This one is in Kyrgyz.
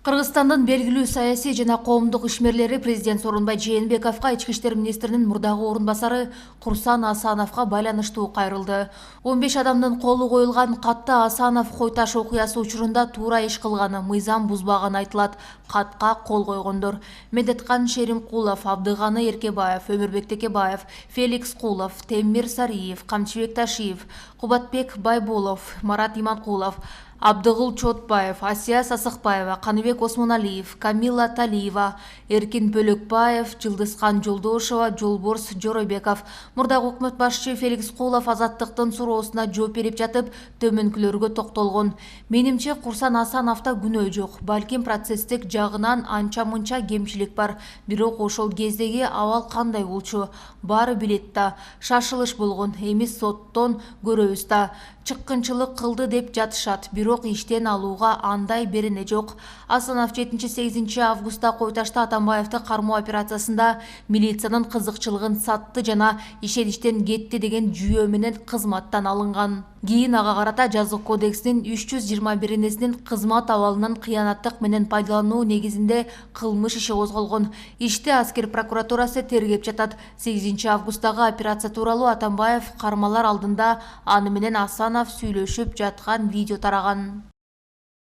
Кыргызстандын белгилүү саясий жана коомдук ишмерлери президент Сооронбай Жээнбековго ички иштер министринин мурдагы орун басары Курсан Асановго байланыштуу кайрылды. 15 адамдын колу коюлган катта Асанов Кой Таш окуясы учурунда туура иш кылганы, мыйзам бузбаганы айтылат. Катка кол койгондор: Медеткан Шеримкулов, Абдыганы Эркебаев, Өмүрбек Текебаев, Феликс Кулов, Темир Сариев, Камчыбек Ташиев, Кубатбек Байболов, Марат Иманкулов, Абдыгул Чотбаев, Асия Сасыкбаева, Каныбек Осмоналиев, Камила Талиева, Эркин Бөлөкбаев, Жылдызкан Жолдошова, Жолборс Жоробеков. Мурдагы өкмөт башчы Феликс Кулов азаттыктын суроосуна жооп берип жатып, төмөнкүлөргө токтолгон. Менимче, Курсан Асановдо күнөө жок. Балким процесстик жагынан анча-мынча кемчилик бар. Бирок ошол кездеги абал кандай болчу? Баары билет да. Шашылыш болгон. Эми соттон көрөбүз да. Чыккынчылык кылды деп жатышат. Бирок иштен алууга андай берене жок. Асанов 7-8 августта Кой Ташта Атамбаевди кармоо операциясында милициянын кызыкчылыгын сатты жана ишеништен кетти деген жүйө менен кызматтан алынган. Кийин ага карата жазык кодексинин 321-несинин кызмат абалынан кыянаттык менен пайдалануу негизинде кылмыш иши козголгон. Ишти аскер прокуратурасы тергеп жатат. 8 августтагы операция тууралуу Атамбаев кармалар алдында аны менен Асанов сүйлөшүп жаткан видео тараган.